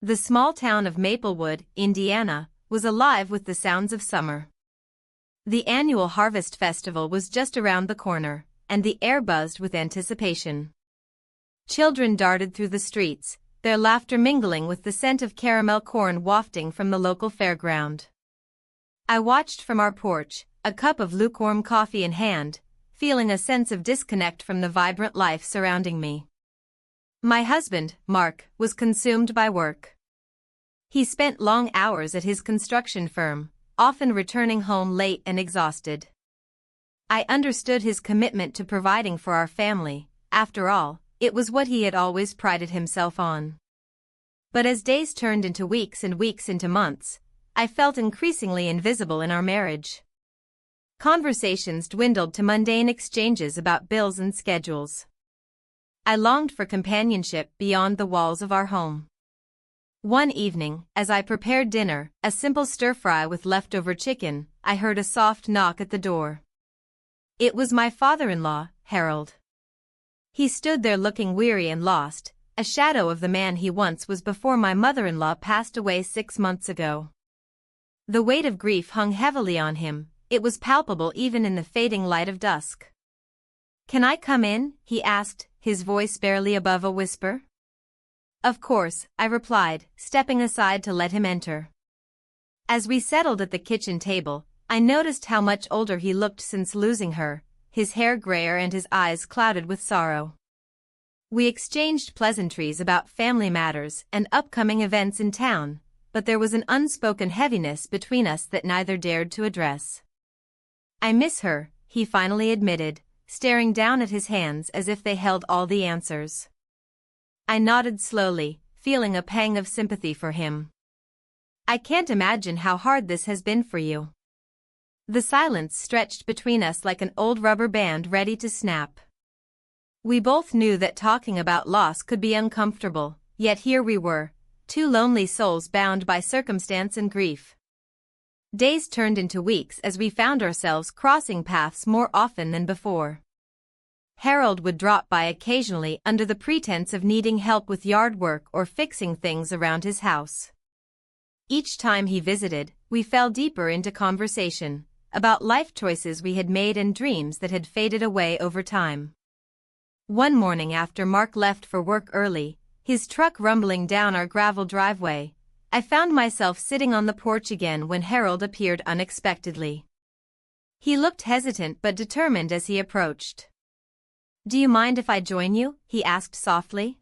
The small town of Maplewood, Indiana, was alive with the sounds of summer. The annual Harvest Festival was just around the corner, and the air buzzed with anticipation. Children darted through the streets, their laughter mingling with the scent of caramel corn wafting from the local fairground. I watched from our porch, a cup of lukewarm coffee in hand, feeling a sense of disconnect from the vibrant life surrounding me. My husband, Mark, was consumed by work. He spent long hours at his construction firm, often returning home late and exhausted. I understood his commitment to providing for our family. After all, it was what he had always prided himself on. But as days turned into weeks and weeks into months, I felt increasingly invisible in our marriage. Conversations dwindled to mundane exchanges about bills and schedules. I longed for companionship beyond the walls of our home. One evening, as I prepared dinner, a simple stir-fry with leftover chicken, I heard a soft knock at the door. It was my father-in-law, Harold. He stood there looking weary and lost, a shadow of the man he once was before my mother-in-law passed away 6 months ago. The weight of grief hung heavily on him, it was palpable even in the fading light of dusk. "Can I come in?" he asked, his voice barely above a whisper. "Of course," I replied, stepping aside to let him enter. As we settled at the kitchen table, I noticed how much older he looked since losing her, his hair grayer and his eyes clouded with sorrow. We exchanged pleasantries about family matters and upcoming events in town, but there was an unspoken heaviness between us that neither dared to address. "I miss her," he finally admitted, staring down at his hands as if they held all the answers. I nodded slowly, feeling a pang of sympathy for him. "I can't imagine how hard this has been for you." The silence stretched between us like an old rubber band ready to snap. We both knew that talking about loss could be uncomfortable, yet here we were, two lonely souls bound by circumstance and grief. Days turned into weeks as we found ourselves crossing paths more often than before. Harold would drop by occasionally under the pretense of needing help with yard work or fixing things around his house. Each time he visited, we fell deeper into conversation about life choices we had made and dreams that had faded away over time. One morning after Mark left for work early, his truck rumbling down our gravel driveway, I found myself sitting on the porch again when Harold appeared unexpectedly. He looked hesitant but determined as he approached. "Do you mind if I join you?" he asked softly.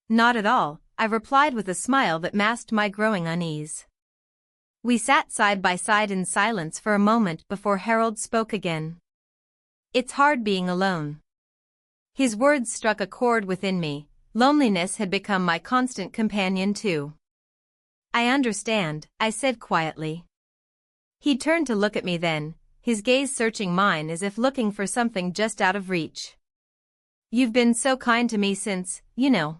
"Not at all," I replied with a smile that masked my growing unease. We sat side by side in silence for a moment before Harold spoke again. "It's hard being alone." His words struck a chord within me. Loneliness had become my constant companion too. "I understand," I said quietly. He turned to look at me then, his gaze searching mine as if looking for something just out of reach. "You've been so kind to me since, you know."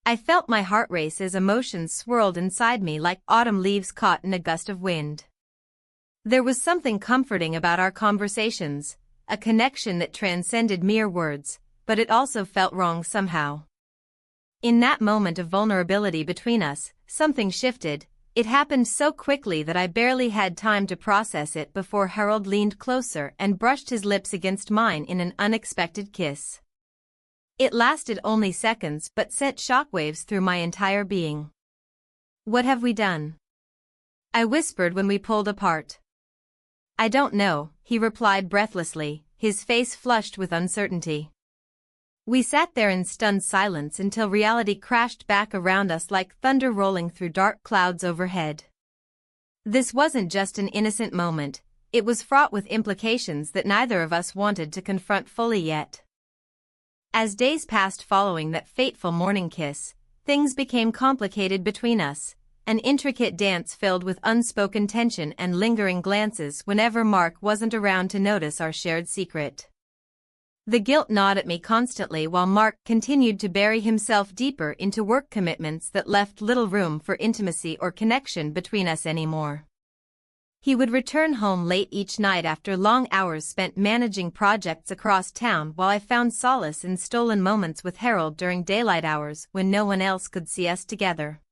I felt my heart race as emotions swirled inside me like autumn leaves caught in a gust of wind. There was something comforting about our conversations, a connection that transcended mere words, but it also felt wrong somehow. In that moment of vulnerability between us, something shifted. It happened so quickly that I barely had time to process it before Harold leaned closer and brushed his lips against mine in an unexpected kiss. It lasted only seconds but sent shockwaves through my entire being. "What have we done?" I whispered when we pulled apart. "I don't know," he replied breathlessly, his face flushed with uncertainty. We sat there in stunned silence until reality crashed back around us like thunder rolling through dark clouds overhead. This wasn't just an innocent moment, it was fraught with implications that neither of us wanted to confront fully yet. As days passed following that fateful morning kiss, things became complicated between us, an intricate dance filled with unspoken tension and lingering glances whenever Mark wasn't around to notice our shared secret. The guilt gnawed at me constantly while Mark continued to bury himself deeper into work commitments that left little room for intimacy or connection between us anymore. He would return home late each night after long hours spent managing projects across town while I found solace in stolen moments with Harold during daylight hours when no one else could see us together.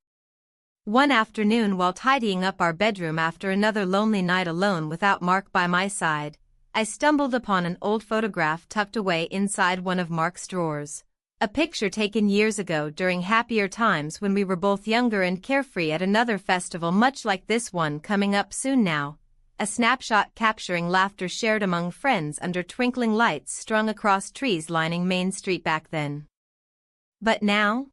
One afternoon while tidying up our bedroom after another lonely night alone without Mark by my side, I stumbled upon an old photograph tucked away inside one of Mark's drawers. A picture taken years ago during happier times when we were both younger and carefree at another festival much like this one coming up soon now. A snapshot capturing laughter shared among friends under twinkling lights strung across trees lining Main Street back then. But now?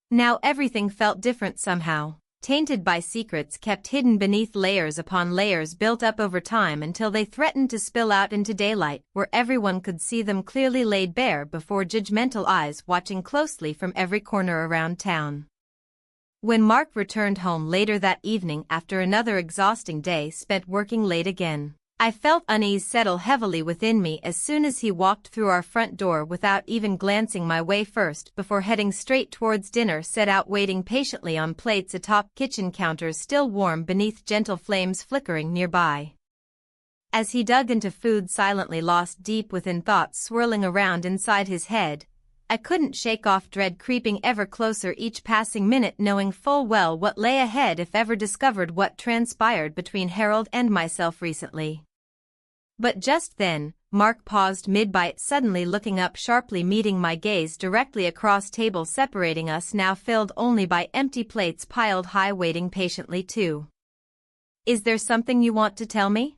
Now everything felt different somehow, tainted by secrets kept hidden beneath layers upon layers built up over time until they threatened to spill out into daylight where everyone could see them clearly laid bare before judgmental eyes watching closely from every corner around town. When Mark returned home later that evening after another exhausting day spent working late again, I felt unease settle heavily within me as soon as he walked through our front door without even glancing my way first before heading straight towards dinner set out waiting patiently on plates atop kitchen counters still warm beneath gentle flames flickering nearby. As he dug into food silently lost deep within thoughts swirling around inside his head, I couldn't shake off dread creeping ever closer each passing minute knowing full well what lay ahead if ever discovered what transpired between Harold and myself recently. But just then, Mark paused mid-bite suddenly looking up sharply meeting my gaze directly across table separating us now filled only by empty plates piled high waiting patiently too. "Is there something you want to tell me?"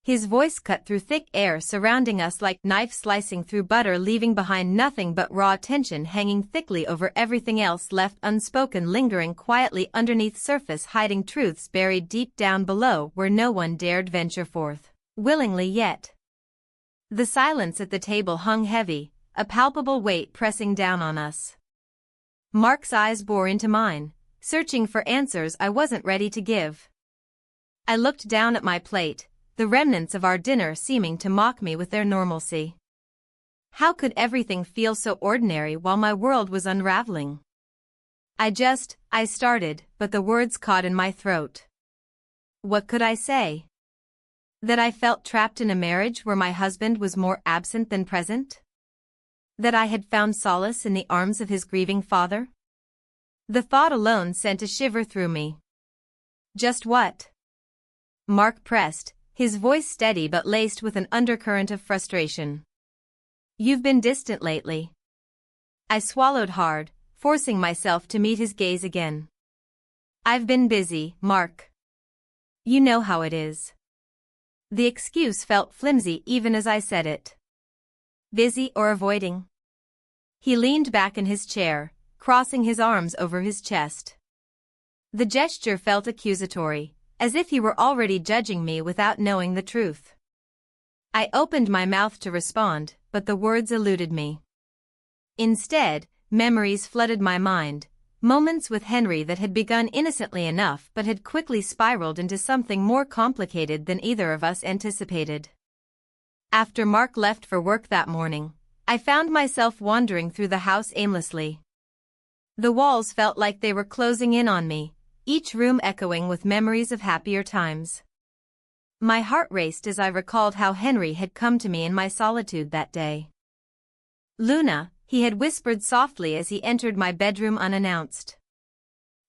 His voice cut through thick air surrounding us like knife slicing through butter leaving behind nothing but raw tension hanging thickly over everything else left unspoken lingering quietly underneath surface hiding truths buried deep down below where no one dared venture forth willingly yet. The silence at the table hung heavy, a palpable weight pressing down on us. Mark's eyes bore into mine, searching for answers I wasn't ready to give. I looked down at my plate, the remnants of our dinner seeming to mock me with their normalcy. How could everything feel so ordinary while my world was unraveling? I started, but the words caught in my throat. What could I say? That I felt trapped in a marriage where my husband was more absent than present? That I had found solace in the arms of his grieving father? The thought alone sent a shiver through me. Just what? Mark pressed, his voice steady but laced with an undercurrent of frustration. You've been distant lately. I swallowed hard, forcing myself to meet his gaze again. I've been busy, Mark. You know how it is. The excuse felt flimsy even as I said it. Busy or avoiding? He leaned back in his chair, crossing his arms over his chest. The gesture felt accusatory, as if he were already judging me without knowing the truth. I opened my mouth to respond, but the words eluded me. Instead, memories flooded my mind, moments with Henry that had begun innocently enough but had quickly spiraled into something more complicated than either of us anticipated. After Mark left for work that morning, I found myself wandering through the house aimlessly. The walls felt like they were closing in on me, each room echoing with memories of happier times. My heart raced as I recalled how Henry had come to me in my solitude that day. "Luna," he had whispered softly as he entered my bedroom unannounced.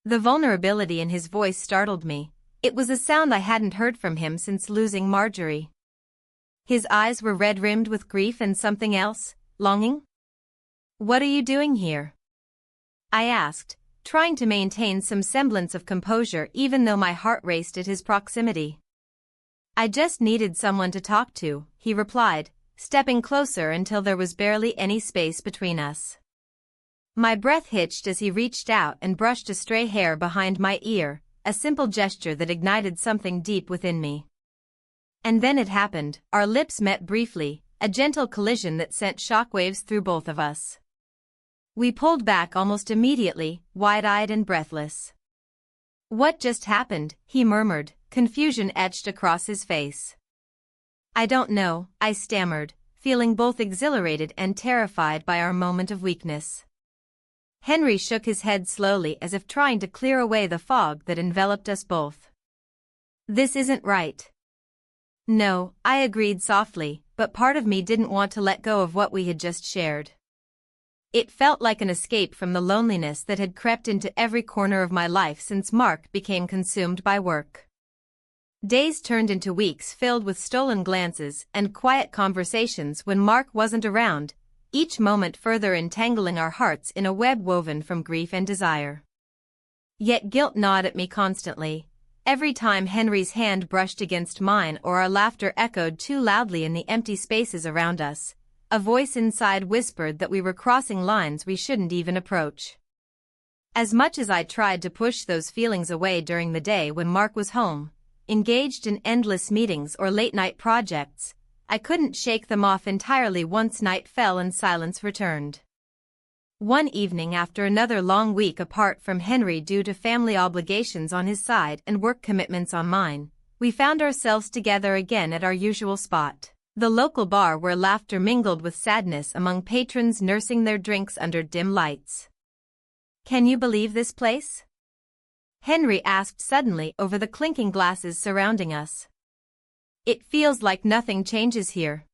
The vulnerability in his voice startled me. It was a sound I hadn't heard from him since losing Marjorie. His eyes were red-rimmed with grief and something else, longing. "What are you doing here?" I asked, trying to maintain some semblance of composure even though my heart raced at his proximity. "I just needed someone to talk to," he replied, stepping closer until there was barely any space between us. My breath hitched as he reached out and brushed a stray hair behind my ear, a simple gesture that ignited something deep within me. And then it happened, our lips met briefly, a gentle collision that sent shockwaves through both of us. We pulled back almost immediately, wide-eyed and breathless. "What just happened?" he murmured, confusion etched across his face. "I don't know," I stammered, feeling both exhilarated and terrified by our moment of weakness. Henry shook his head slowly as if trying to clear away the fog that enveloped us both. "This isn't right." "No," I agreed softly, but part of me didn't want to let go of what we had just shared. It felt like an escape from the loneliness that had crept into every corner of my life since Mark became consumed by work. Days turned into weeks filled with stolen glances and quiet conversations when Mark wasn't around, each moment further entangling our hearts in a web woven from grief and desire. Yet guilt gnawed at me constantly. Every time Henry's hand brushed against mine or our laughter echoed too loudly in the empty spaces around us, a voice inside whispered that we were crossing lines we shouldn't even approach. As much as I tried to push those feelings away during the day when Mark was home, engaged in endless meetings or late-night projects, I couldn't shake them off entirely once night fell and silence returned. One evening after another long week apart from Henry due to family obligations on his side and work commitments on mine, we found ourselves together again at our usual spot, the local bar where laughter mingled with sadness among patrons nursing their drinks under dim lights. "Can you believe this place?" Henry asked suddenly over the clinking glasses surrounding us. "It feels like nothing changes here."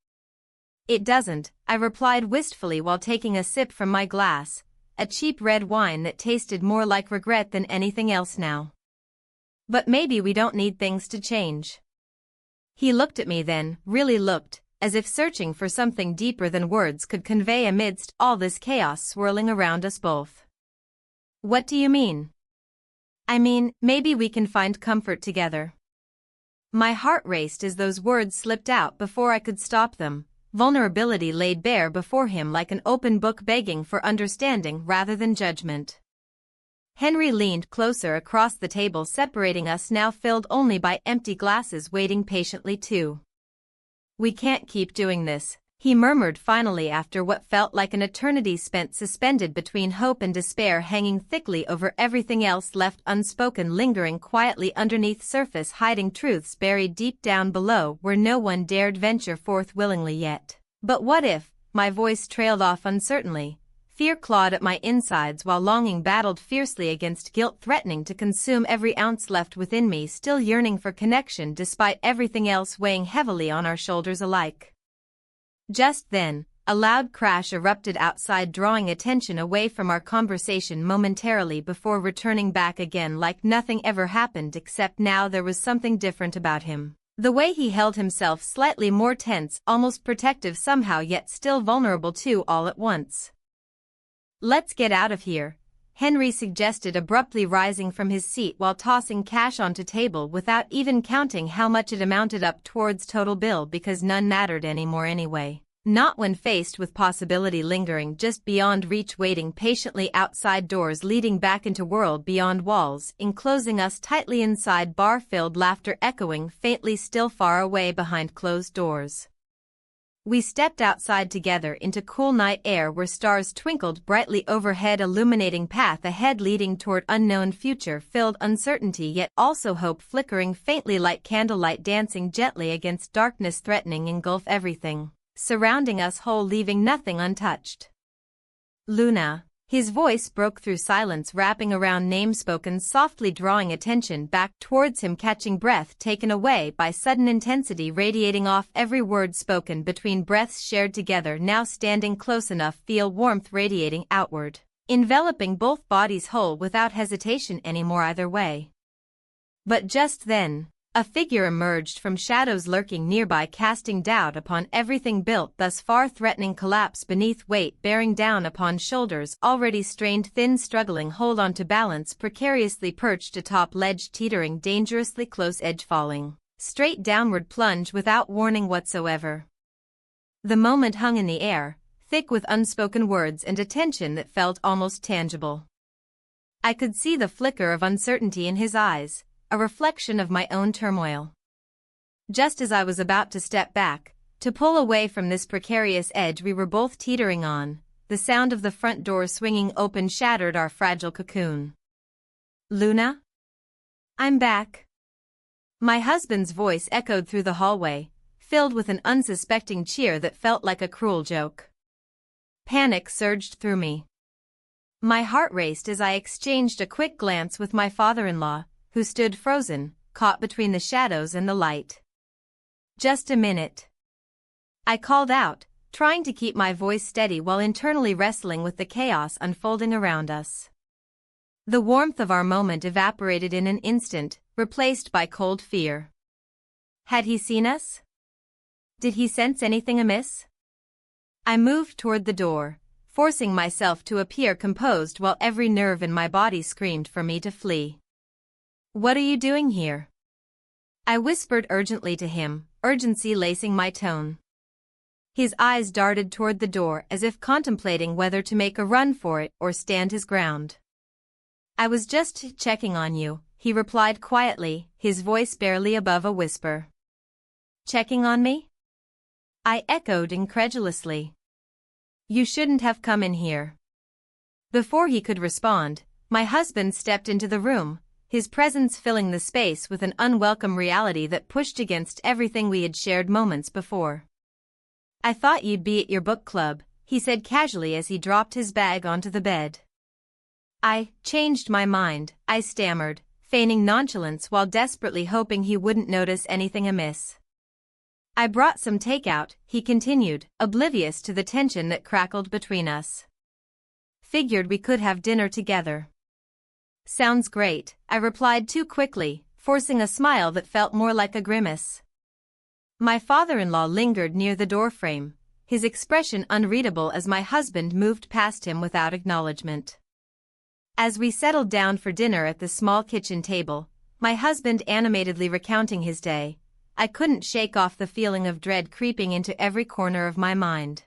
"It doesn't," I replied wistfully while taking a sip from my glass, a cheap red wine that tasted more like regret than anything else now. "But maybe we don't need things to change." He looked at me then, really looked, as if searching for something deeper than words could convey amidst all this chaos swirling around us both. "What do you mean?" "I mean, maybe we can find comfort together." My heart raced as those words slipped out before I could stop them, vulnerability laid bare before him like an open book begging for understanding rather than judgment. Henry leaned closer across the table separating us now filled only by empty glasses waiting patiently too. "We can't keep doing this," he murmured finally after what felt like an eternity spent suspended between hope and despair hanging thickly over everything else left unspoken lingering quietly underneath surface hiding truths buried deep down below where no one dared venture forth willingly yet. "But what if," my voice trailed off uncertainly, fear clawed at my insides while longing battled fiercely against guilt threatening to consume every ounce left within me still yearning for connection despite everything else weighing heavily on our shoulders alike. Just then, a loud crash erupted outside drawing attention away from our conversation momentarily before returning back again like nothing ever happened except now there was something different about him. The way he held himself slightly more tense, almost protective somehow yet still vulnerable too all at once. "Let's get out of here," Henry suggested abruptly rising from his seat while tossing cash onto table without even counting how much it amounted up towards total bill because none mattered anymore anyway. Not when faced with possibility lingering just beyond reach waiting patiently outside doors leading back into world beyond walls enclosing us tightly inside bar-filled laughter echoing faintly still far away behind closed doors. We stepped outside together into cool night air where stars twinkled brightly overhead illuminating path ahead leading toward unknown future-filled uncertainty yet also hope flickering faintly like candlelight dancing gently against darkness threatening engulf everything surrounding us whole leaving nothing untouched. "Luna." His voice broke through silence wrapping around name spoken softly drawing attention back towards him catching breath taken away by sudden intensity radiating off every word spoken between breaths shared together now standing close enough feel warmth radiating outward, enveloping both bodies whole without hesitation anymore either way. But just then, a figure emerged from shadows lurking nearby casting doubt upon everything built thus far threatening collapse beneath weight bearing down upon shoulders already strained thin struggling hold on to balance precariously perched atop ledge teetering dangerously close edge falling, straight downward plunge without warning whatsoever. The moment hung in the air, thick with unspoken words and a tension that felt almost tangible. I could see the flicker of uncertainty in his eyes, a reflection of my own turmoil. Just as I was about to step back, to pull away from this precarious edge we were both teetering on, the sound of the front door swinging open shattered our fragile cocoon. "Luna? I'm back." My husband's voice echoed through the hallway, filled with an unsuspecting cheer that felt like a cruel joke. Panic surged through me. My heart raced as I exchanged a quick glance with my father-in-law, who stood frozen, caught between the shadows and the light. "Just a minute," I called out, trying to keep my voice steady while internally wrestling with the chaos unfolding around us. The warmth of our moment evaporated in an instant, replaced by cold fear. Had he seen us? Did he sense anything amiss? I moved toward the door, forcing myself to appear composed while every nerve in my body screamed for me to flee. "What are you doing here?" I whispered urgently to him, urgency lacing my tone. His eyes darted toward the door as if contemplating whether to make a run for it or stand his ground. "I was just checking on you," he replied quietly, his voice barely above a whisper. "Checking on me?" I echoed incredulously. "You shouldn't have come in here." Before he could respond, my husband stepped into the room, his presence filling the space with an unwelcome reality that pushed against everything we had shared moments before. "I thought you'd be at your book club," he said casually as he dropped his bag onto the bed. "I changed my mind," I stammered, feigning nonchalance while desperately hoping he wouldn't notice anything amiss. "I brought some takeout," he continued, oblivious to the tension that crackled between us. "Figured we could have dinner together." "Sounds great," I replied too quickly, forcing a smile that felt more like a grimace. My father-in-law lingered near the doorframe, his expression unreadable as my husband moved past him without acknowledgement. As we settled down for dinner at the small kitchen table, my husband animatedly recounting his day, I couldn't shake off the feeling of dread creeping into every corner of my mind.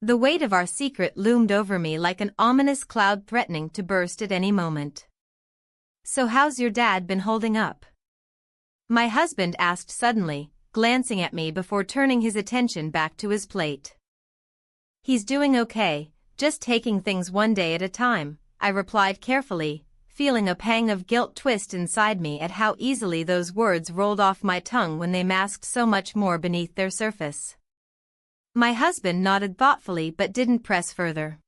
The weight of our secret loomed over me like an ominous cloud threatening to burst at any moment. "So how's your dad been holding up?" my husband asked suddenly, glancing at me before turning his attention back to his plate. "He's doing okay, just taking things one day at a time," I replied carefully, feeling a pang of guilt twist inside me at how easily those words rolled off my tongue when they masked so much more beneath their surface. My husband nodded thoughtfully but didn't press further.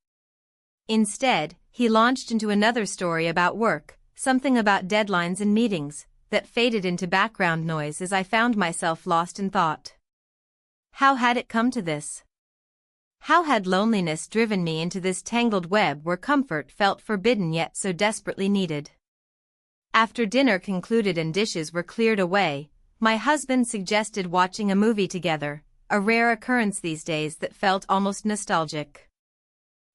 Instead, he launched into another story about work, something about deadlines and meetings, that faded into background noise as I found myself lost in thought. How had it come to this? How had loneliness driven me into this tangled web where comfort felt forbidden yet so desperately needed? After dinner concluded and dishes were cleared away, my husband suggested watching a movie together, a rare occurrence these days that felt almost nostalgic.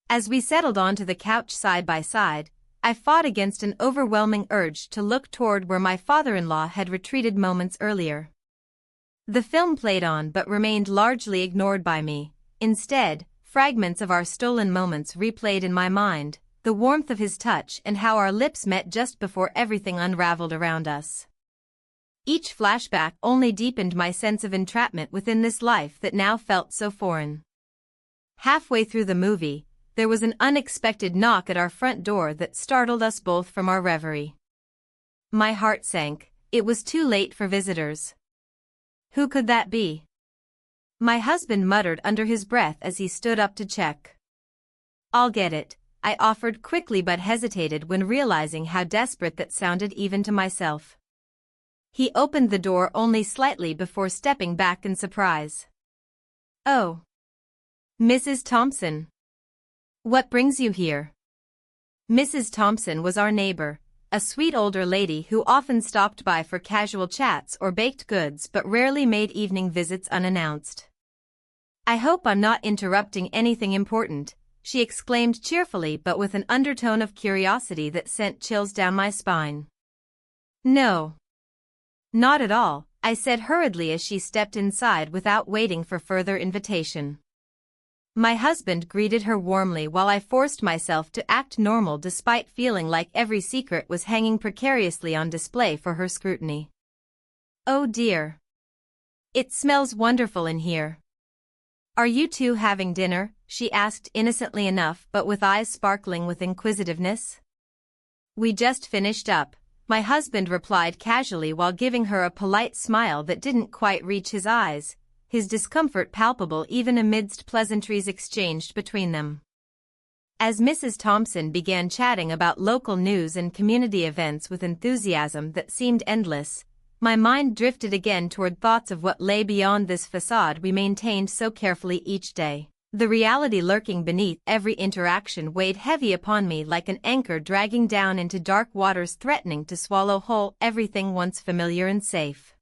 As we settled onto the couch side by side, I fought against an overwhelming urge to look toward where my father-in-law had retreated moments earlier. The film played on but remained largely ignored by me. Instead, fragments of our stolen moments replayed in my mind, the warmth of his touch and how our lips met just before everything unraveled around us. Each flashback only deepened my sense of entrapment within this life that now felt so foreign. Halfway through the movie, there was an unexpected knock at our front door that startled us both from our reverie. My heart sank. It was too late for visitors. Who could that be? My husband muttered under his breath as he stood up to check. "I'll get it," I offered quickly but hesitated when realizing how desperate that sounded even to myself. He opened the door only slightly before stepping back in surprise. "Oh. Mrs. Thompson. What brings you here?" Mrs. Thompson was our neighbor, a sweet older lady who often stopped by for casual chats or baked goods but rarely made evening visits unannounced. "I hope I'm not interrupting anything important," she exclaimed cheerfully but with an undertone of curiosity that sent chills down my spine. "No. Not at all," I said hurriedly as she stepped inside without waiting for further invitation. My husband greeted her warmly while I forced myself to act normal despite feeling like every secret was hanging precariously on display for her scrutiny. "Oh dear. It smells wonderful in here. Are you two having dinner?" she asked innocently enough but with eyes sparkling with inquisitiveness. "We just finished up," my husband replied casually while giving her a polite smile that didn't quite reach his eyes, his discomfort palpable even amidst pleasantries exchanged between them. As Mrs. Thompson began chatting about local news and community events with enthusiasm that seemed endless, My mind drifted again toward thoughts of what lay beyond this facade we maintained so carefully each day. The reality lurking beneath every interaction weighed heavy upon me like an anchor dragging down into dark waters, threatening to swallow whole everything once familiar and safe.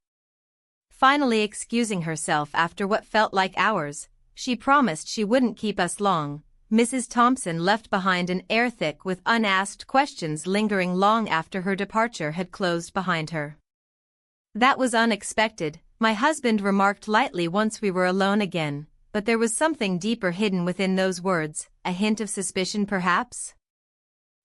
Finally excusing herself after what felt like hours, she promised she wouldn't keep us long. Mrs. Thompson left behind an air thick with unasked questions lingering long after her departure had closed behind her. "That was unexpected," my husband remarked lightly once we were alone again, but there was something deeper hidden within those words, a hint of suspicion perhaps?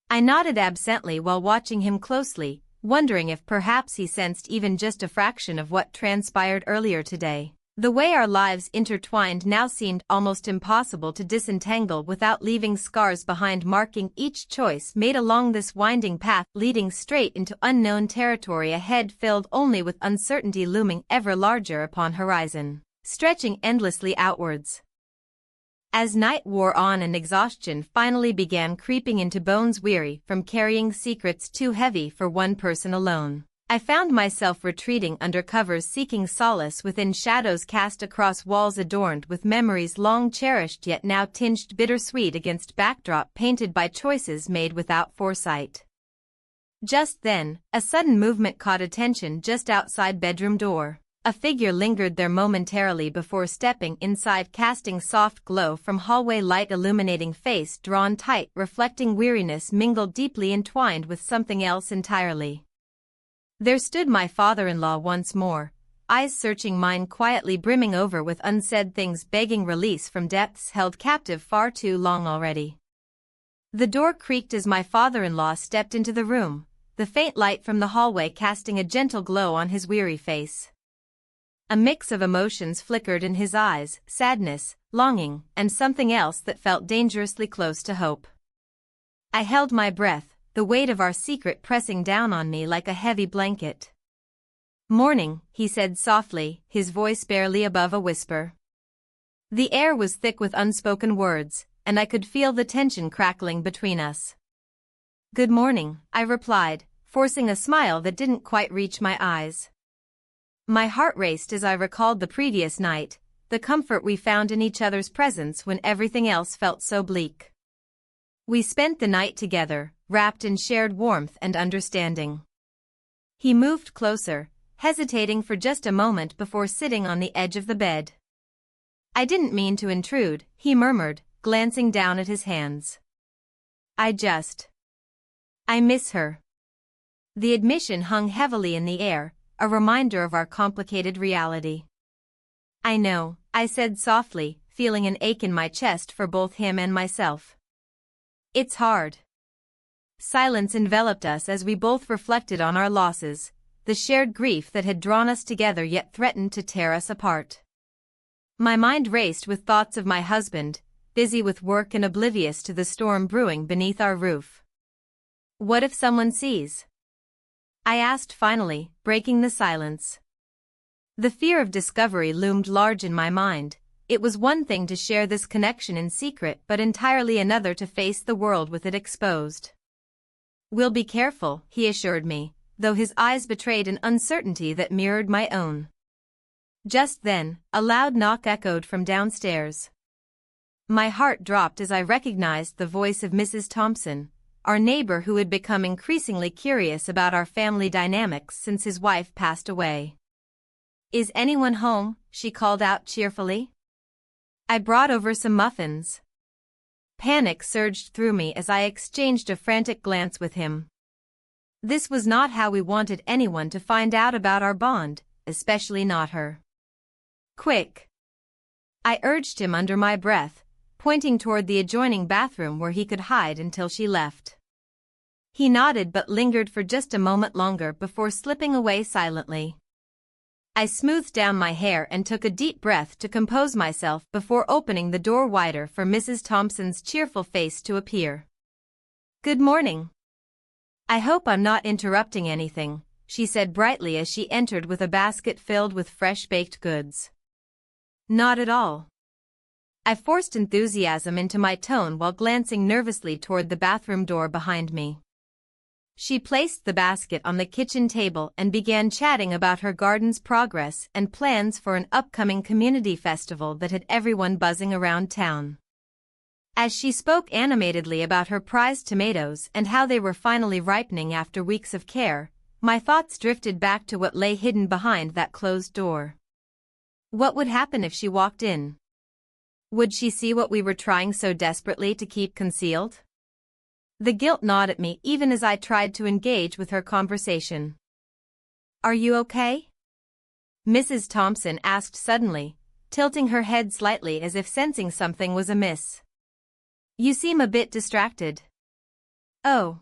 I nodded absently while watching him closely, wondering if perhaps he sensed even just a fraction of what transpired earlier today. The way our lives intertwined now seemed almost impossible to disentangle without leaving scars behind, marking each choice made along this winding path leading straight into unknown territory ahead, filled only with uncertainty looming ever larger upon horizon, stretching endlessly outwards. As night wore on and exhaustion finally began creeping into bones, weary from carrying secrets too heavy for one person alone, I found myself retreating under covers, seeking solace within shadows cast across walls adorned with memories long cherished yet now tinged bittersweet against backdrop painted by choices made without foresight. Just then, a sudden movement caught attention just outside bedroom door. A figure lingered there momentarily before stepping inside, casting soft glow from hallway light, illuminating face drawn tight, reflecting weariness mingled deeply entwined with something else entirely. There stood my father-in-law once more, eyes searching mine, quietly brimming over with unsaid things, begging release from depths held captive far too long already. The door creaked as my father-in-law stepped into the room, the faint light from the hallway casting a gentle glow on his weary face. A mix of emotions flickered in his eyes, sadness, longing, and something else that felt dangerously close to hope. I held my breath, the weight of our secret pressing down on me like a heavy blanket. "Morning," he said softly, his voice barely above a whisper. The air was thick with unspoken words, and I could feel the tension crackling between us. "Good morning," I replied, forcing a smile that didn't quite reach my eyes. My heart raced as I recalled the previous night, the comfort we found in each other's presence when everything else felt so bleak. We spent the night together, wrapped in shared warmth and understanding. He moved closer, hesitating for just a moment before sitting on the edge of the bed. "I didn't mean to intrude," he murmured, glancing down at his hands. I miss her." The admission hung heavily in the air, a reminder of our complicated reality. "I know," I said softly, feeling an ache in my chest for both him and myself. "It's hard." Silence enveloped us as we both reflected on our losses, the shared grief that had drawn us together yet threatened to tear us apart. My mind raced with thoughts of my husband, busy with work and oblivious to the storm brewing beneath our roof. "What if someone sees?" I asked finally, breaking the silence. The fear of discovery loomed large in my mind. It was one thing to share this connection in secret, but entirely another to face the world with it exposed. "We'll be careful," he assured me, though his eyes betrayed an uncertainty that mirrored my own. Just then, a loud knock echoed from downstairs. My heart dropped as I recognized the voice of Mrs. Thompson, our neighbor who had become increasingly curious about our family dynamics since his wife passed away. "Is anyone home?" she called out cheerfully. I brought over some muffins. Panic surged through me as I exchanged a frantic glance with him. This was not how we wanted anyone to find out about our bond, especially not her. "Quick!" I urged him under my breath, pointing toward the adjoining bathroom where he could hide until she left. He nodded but lingered for just a moment longer before slipping away silently. I smoothed down my hair and took a deep breath to compose myself before opening the door wider for Mrs. Thompson's cheerful face to appear. "Good morning. I hope I'm not interrupting anything," she said brightly as she entered with a basket filled with fresh baked goods. "Not at all." I forced enthusiasm into my tone while glancing nervously toward the bathroom door behind me. She placed the basket on the kitchen table and began chatting about her garden's progress and plans for an upcoming community festival that had everyone buzzing around town. As she spoke animatedly about her prized tomatoes and how they were finally ripening after weeks of care, my thoughts drifted back to what lay hidden behind that closed door. What would happen if she walked in? Would she see what we were trying so desperately to keep concealed? The guilt gnawed at me even as I tried to engage with her conversation. "Are you okay?" Mrs. Thompson asked suddenly, tilting her head slightly as if sensing something was amiss. "You seem a bit distracted." "Oh.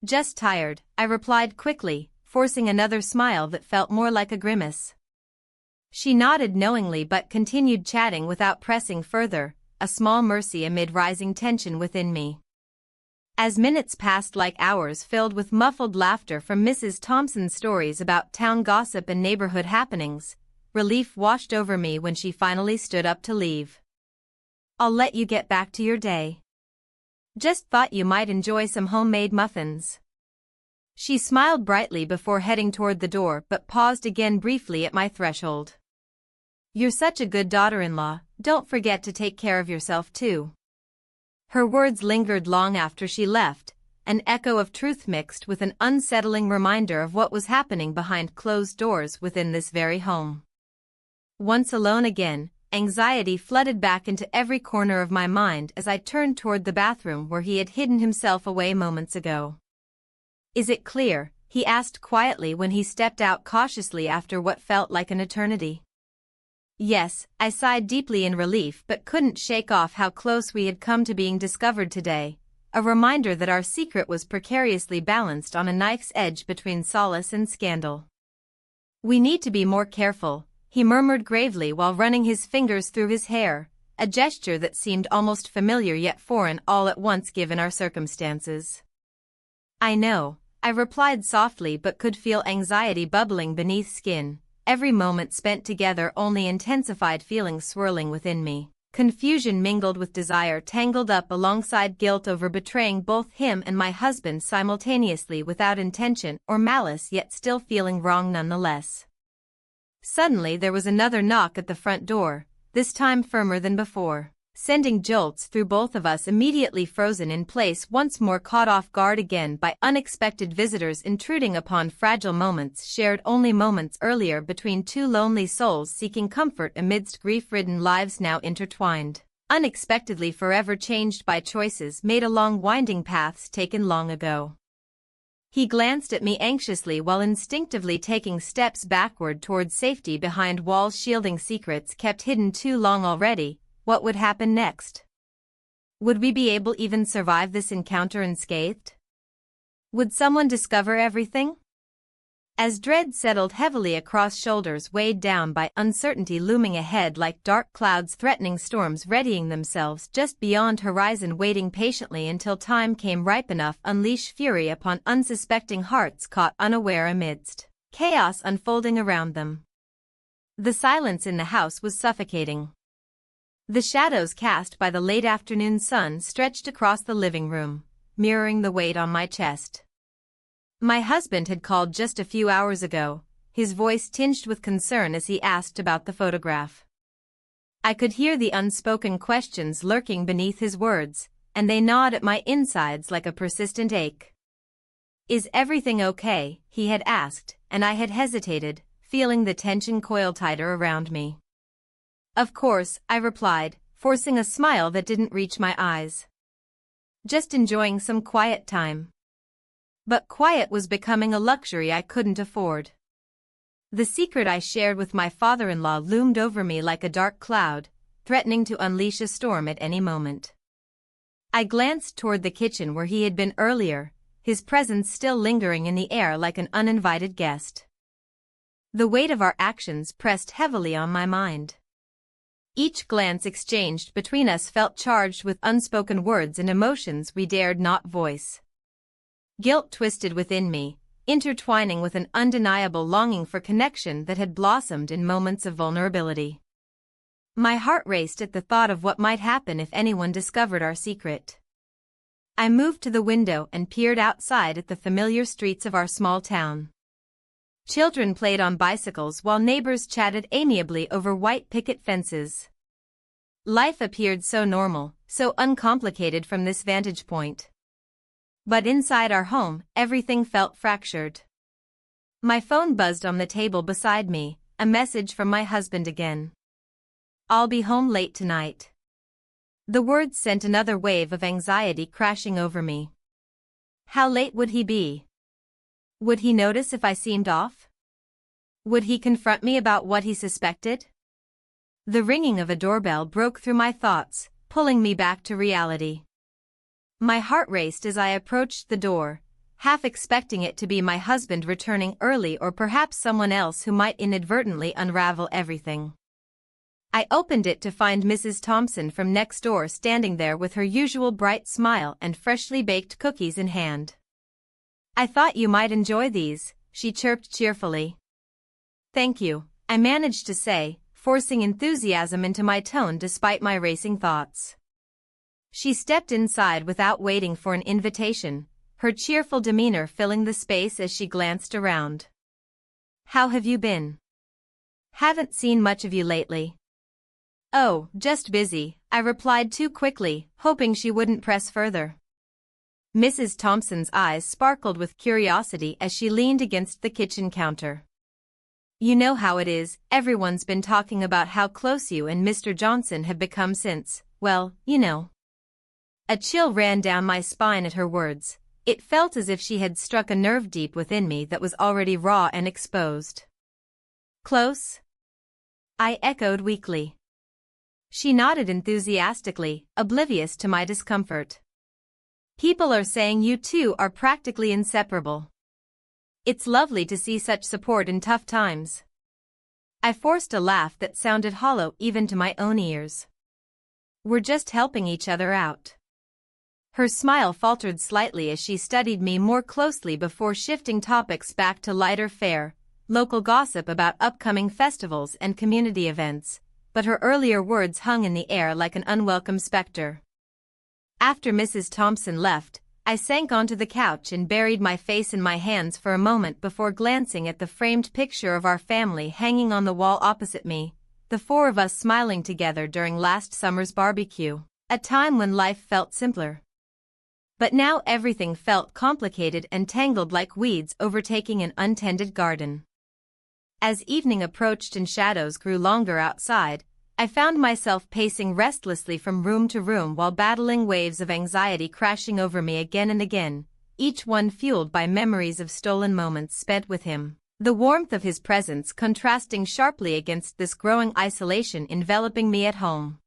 Just tired," I replied quickly, forcing another smile that felt more like a grimace. She nodded knowingly but continued chatting without pressing further, a small mercy amid rising tension within me. As minutes passed like hours filled with muffled laughter from Mrs. Thompson's stories about town gossip and neighborhood happenings, relief washed over me when she finally stood up to leave. "I'll let you get back to your day. Just thought you might enjoy some homemade muffins." She smiled brightly before heading toward the door but paused again briefly at my threshold. "You're such a good daughter-in-law, don't forget to take care of yourself too." Her words lingered long after she left, an echo of truth mixed with an unsettling reminder of what was happening behind closed doors within this very home. Once alone again, anxiety flooded back into every corner of my mind as I turned toward the bathroom where he had hidden himself away moments ago. "Is it clear?" he asked quietly when he stepped out cautiously after what felt like an eternity. "Yes," I sighed deeply in relief but couldn't shake off how close we had come to being discovered today, a reminder that our secret was precariously balanced on a knife's edge between solace and scandal. "We need to be more careful," he murmured gravely while running his fingers through his hair, a gesture that seemed almost familiar yet foreign all at once given our circumstances. "I know," I replied softly but could feel anxiety bubbling beneath skin. Every moment spent together only intensified feelings swirling within me. Confusion mingled with desire tangled up alongside guilt over betraying both him and my husband simultaneously without intention or malice yet still feeling wrong nonetheless. Suddenly there was another knock at the front door, this time firmer than before, sending jolts through both of us immediately frozen in place once more caught off guard again by unexpected visitors intruding upon fragile moments shared only moments earlier between two lonely souls seeking comfort amidst grief-ridden lives now intertwined, unexpectedly forever changed by choices made along winding paths taken long ago. He glanced at me anxiously while instinctively taking steps backward toward safety behind walls shielding secrets kept hidden too long already. What would happen next? Would we be able even survive this encounter unscathed? Would someone discover everything? As dread settled heavily across shoulders weighed down by uncertainty looming ahead like dark clouds threatening storms readying themselves just beyond horizon waiting patiently until time came ripe enough unleash fury upon unsuspecting hearts caught unaware amidst chaos unfolding around them. The silence in the house was suffocating. The shadows cast by the late afternoon sun stretched across the living room, mirroring the weight on my chest. My husband had called just a few hours ago, his voice tinged with concern as he asked about the photograph. I could hear the unspoken questions lurking beneath his words, and they gnawed at my insides like a persistent ache. "Is everything okay?" he had asked, and I had hesitated, feeling the tension coil tighter around me. "Of course," I replied, forcing a smile that didn't reach my eyes. "Just enjoying some quiet time." But quiet was becoming a luxury I couldn't afford. The secret I shared with my father-in-law loomed over me like a dark cloud, threatening to unleash a storm at any moment. I glanced toward the kitchen where he had been earlier, his presence still lingering in the air like an uninvited guest. The weight of our actions pressed heavily on my mind. Each glance exchanged between us felt charged with unspoken words and emotions we dared not voice. Guilt twisted within me, intertwining with an undeniable longing for connection that had blossomed in moments of vulnerability. My heart raced at the thought of what might happen if anyone discovered our secret. I moved to the window and peered outside at the familiar streets of our small town. Children played on bicycles while neighbors chatted amiably over white picket fences. Life appeared so normal, so uncomplicated from this vantage point. But inside our home, everything felt fractured. My phone buzzed on the table beside me, a message from my husband again. "I'll be home late tonight." The words sent another wave of anxiety crashing over me. How late would he be? Would he notice if I seemed off? Would he confront me about what he suspected? The ringing of a doorbell broke through my thoughts, pulling me back to reality. My heart raced as I approached the door, half expecting it to be my husband returning early or perhaps someone else who might inadvertently unravel everything. I opened it to find Mrs. Thompson from next door standing there with her usual bright smile and freshly baked cookies in hand. "I thought you might enjoy these," she chirped cheerfully. "Thank you," I managed to say, forcing enthusiasm into my tone despite my racing thoughts. She stepped inside without waiting for an invitation, her cheerful demeanor filling the space as she glanced around. "How have you been? Haven't seen much of you lately." "Oh, just busy," I replied too quickly, hoping she wouldn't press further. Mrs. Thompson's eyes sparkled with curiosity as she leaned against the kitchen counter. "You know how it is, everyone's been talking about how close you and Mr. Johnson have become since, well, you know." A chill ran down my spine at her words. It felt as if she had struck a nerve deep within me that was already raw and exposed. "Close?" I echoed weakly. She nodded enthusiastically, oblivious to my discomfort. "People are saying you two are practically inseparable. It's lovely to see such support in tough times." I forced a laugh that sounded hollow even to my own ears. "We're just helping each other out." Her smile faltered slightly as she studied me more closely before shifting topics back to lighter fare, local gossip about upcoming festivals and community events, but her earlier words hung in the air like an unwelcome specter. After Mrs. Thompson left, I sank onto the couch and buried my face in my hands for a moment before glancing at the framed picture of our family hanging on the wall opposite me, the four of us smiling together during last summer's barbecue, a time when life felt simpler. But now everything felt complicated and tangled like weeds overtaking an untended garden. As evening approached and shadows grew longer outside, I found myself pacing restlessly from room to room while battling waves of anxiety crashing over me again and again, each one fueled by memories of stolen moments spent with him, the warmth of his presence contrasting sharply against this growing isolation enveloping me at home.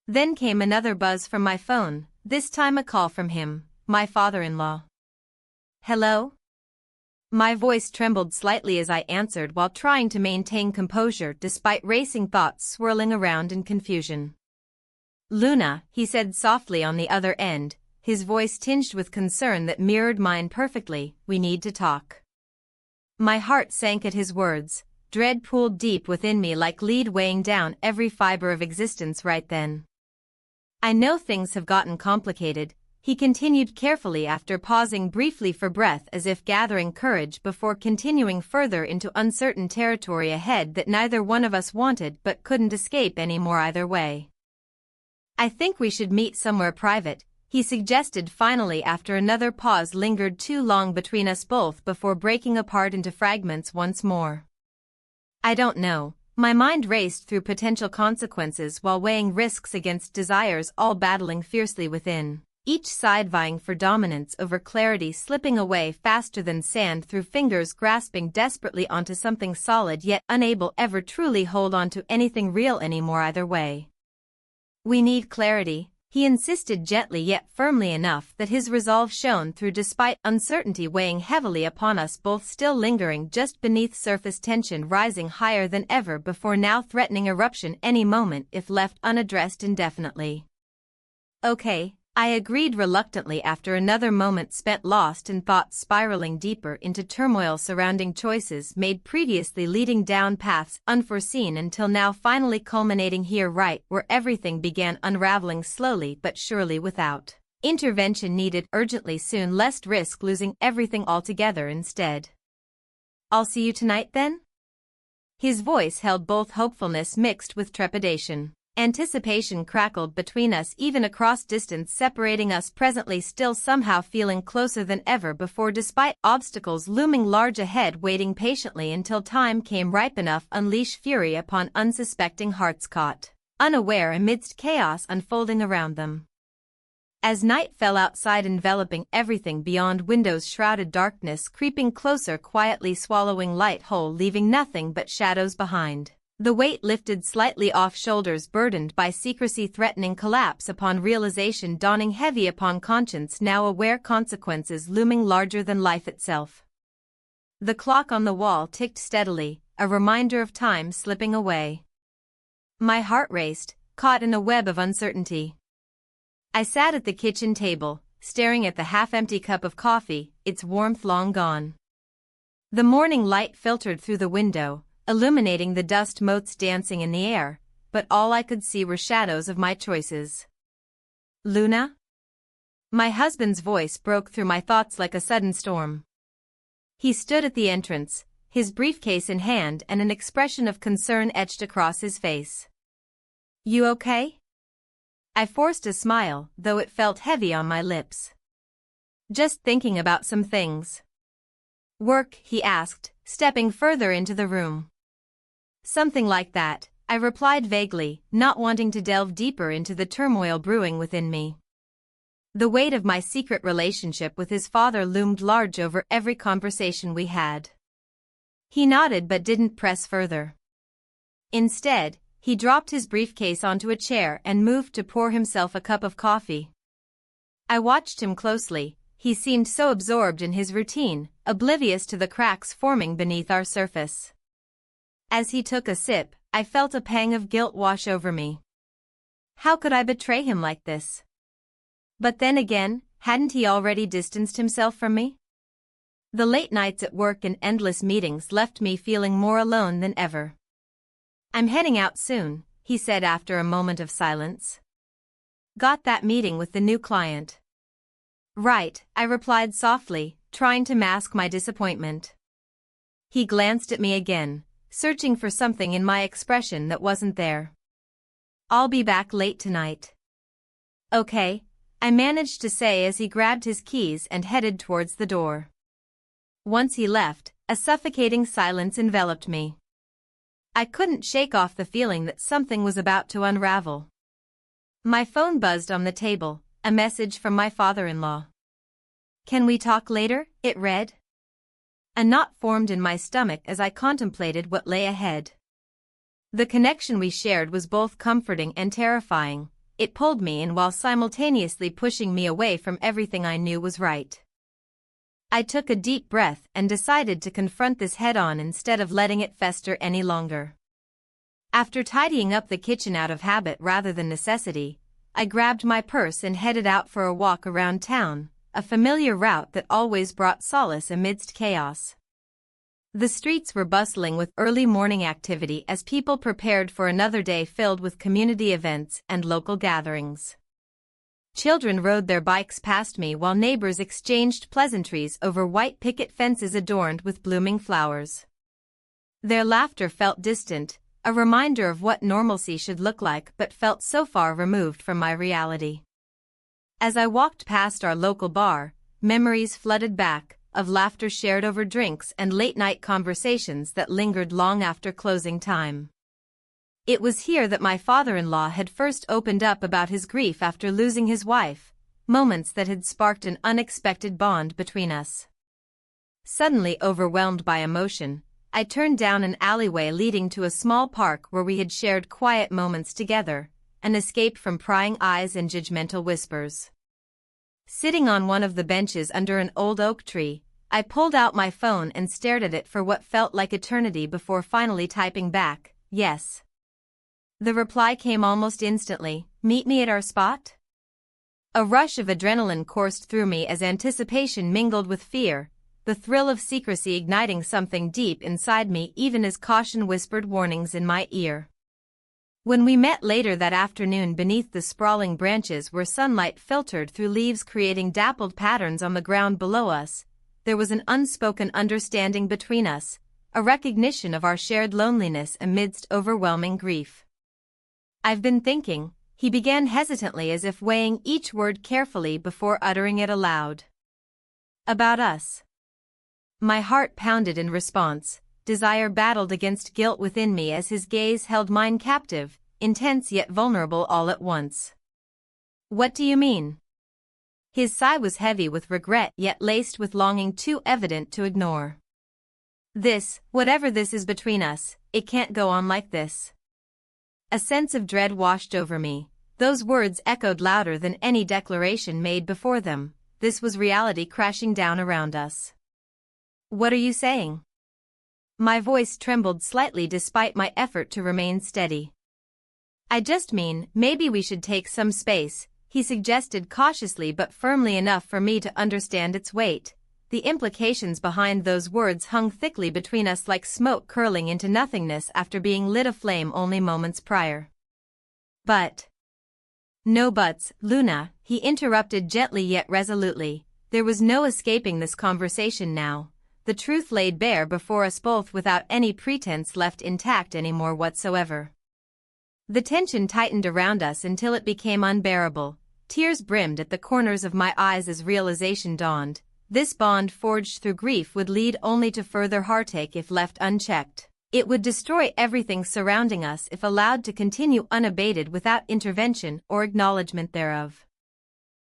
Then came another buzz from my phone, this time a call from him, my father-in-law. "Hello?" My voice trembled slightly as I answered while trying to maintain composure despite racing thoughts swirling around in confusion. "Luna," he said softly on the other end, his voice tinged with concern that mirrored mine perfectly, "We need to talk." My heart sank at his words, dread pooled deep within me like lead weighing down every fiber of existence right then. "I know things have gotten complicated," he continued carefully after pausing briefly for breath as if gathering courage before continuing further into uncertain territory ahead that neither one of us wanted but couldn't escape anymore either way. "I think we should meet somewhere private," he suggested finally after another pause lingered too long between us both before breaking apart into fragments once more. "I don't know." My mind raced through potential consequences while weighing risks against desires all battling fiercely within, each side vying for dominance over clarity slipping away faster than sand through fingers grasping desperately onto something solid yet unable ever truly hold on to anything real anymore either way. "We need clarity," he insisted gently yet firmly enough that his resolve shone through despite uncertainty weighing heavily upon us both still lingering just beneath surface tension rising higher than ever before now threatening eruption any moment if left unaddressed indefinitely. "Okay," I agreed reluctantly after another moment spent lost in thoughts spiraling deeper into turmoil surrounding choices made previously leading down paths unforeseen until now finally culminating here right where everything began unraveling slowly but surely without Intervention needed urgently soon, lest risk losing everything altogether instead. I'll see you tonight then? His voice held both hopefulness mixed with trepidation. Anticipation crackled between us even across distance separating us, presently still somehow feeling closer than ever before despite obstacles looming large ahead, waiting patiently until time came ripe enough unleash fury upon unsuspecting hearts caught unaware amidst chaos unfolding around them. As night fell outside, enveloping everything beyond windows, shrouded darkness creeping closer, quietly swallowing light whole, leaving nothing but shadows behind. The weight lifted slightly off shoulders burdened by secrecy, threatening collapse upon realization dawning heavy upon conscience, now aware consequences looming larger than life itself. The clock on the wall ticked steadily, a reminder of time slipping away. My heart raced, caught in a web of uncertainty. I sat at the kitchen table, staring at the half-empty cup of coffee, its warmth long gone. The morning light filtered through the window, illuminating the dust motes dancing in the air, but all I could see were shadows of my choices. Luna? My husband's voice broke through my thoughts like a sudden storm. He stood at the entrance, his briefcase in hand, and an expression of concern etched across his face. You okay? I forced a smile, though it felt heavy on my lips. Just thinking about some things. Work? He asked, stepping further into the room. Something like that, I replied vaguely, not wanting to delve deeper into the turmoil brewing within me. The weight of my secret relationship with his father loomed large over every conversation we had. He nodded but didn't press further. Instead, he dropped his briefcase onto a chair and moved to pour himself a cup of coffee. I watched him closely. He seemed so absorbed in his routine, oblivious to the cracks forming beneath our surface. As he took a sip, I felt a pang of guilt wash over me. How could I betray him like this? But then again, hadn't he already distanced himself from me? The late nights at work and endless meetings left me feeling more alone than ever. I'm heading out soon, he said after a moment of silence. Got that meeting with the new client? Right, I replied softly, trying to mask my disappointment. He glanced at me again, searching for something in my expression that wasn't there. I'll be back late tonight. Okay, I managed to say as he grabbed his keys and headed towards the door. Once he left, a suffocating silence enveloped me. I couldn't shake off the feeling that something was about to unravel. My phone buzzed on the table, a message from my father-in-law. Can we talk later? It read. A knot formed in my stomach as I contemplated what lay ahead. The connection we shared was both comforting and terrifying. It pulled me in while simultaneously pushing me away from everything I knew was right. I took a deep breath and decided to confront this head-on instead of letting it fester any longer. After tidying up the kitchen out of habit rather than necessity, I grabbed my purse and headed out for a walk around town, a familiar route that always brought solace amidst chaos. The streets were bustling with early morning activity as people prepared for another day filled with community events and local gatherings. Children rode their bikes past me while neighbors exchanged pleasantries over white picket fences adorned with blooming flowers. Their laughter felt distant, a reminder of what normalcy should look like, but felt so far removed from my reality. As I walked past our local bar, memories flooded back, of laughter shared over drinks and late-night conversations that lingered long after closing time. It was here that my father-in-law had first opened up about his grief after losing his wife, moments that had sparked an unexpected bond between us. Suddenly overwhelmed by emotion, I turned down an alleyway leading to a small park where we had shared quiet moments together, an escape from prying eyes and judgmental whispers. Sitting on one of the benches under an old oak tree, I pulled out my phone and stared at it for what felt like eternity before finally typing back, yes. The reply came almost instantly, meet me at our spot? A rush of adrenaline coursed through me as anticipation mingled with fear, the thrill of secrecy igniting something deep inside me even as caution whispered warnings in my ear. When we met later that afternoon beneath the sprawling branches where sunlight filtered through leaves creating dappled patterns on the ground below us, there was an unspoken understanding between us, a recognition of our shared loneliness amidst overwhelming grief. "I've been thinking," he began hesitantly as if weighing each word carefully before uttering it aloud. "About us." My heart pounded in response. Desire battled against guilt within me as his gaze held mine captive, intense yet vulnerable all at once. "What do you mean?" His sigh was heavy with regret yet laced with longing too evident to ignore. Whatever this is between us, it can't go on like this." A sense of dread washed over me. Those words echoed louder than any declaration made before them. This was reality crashing down around us. "What are you saying?" My voice trembled slightly despite my effort to remain steady. "I just mean, maybe we should take some space," he suggested cautiously but firmly enough for me to understand its weight. The implications behind those words hung thickly between us like smoke curling into nothingness after being lit aflame only moments prior. "But..." "No buts, Luna," he interrupted gently yet resolutely. There was no escaping this conversation now. The truth laid bare before us both without any pretense left intact anymore whatsoever. The tension tightened around us until it became unbearable. Tears brimmed at the corners of my eyes as realization dawned. This bond forged through grief would lead only to further heartache if left unchecked. It would destroy everything surrounding us if allowed to continue unabated without intervention or acknowledgement thereof.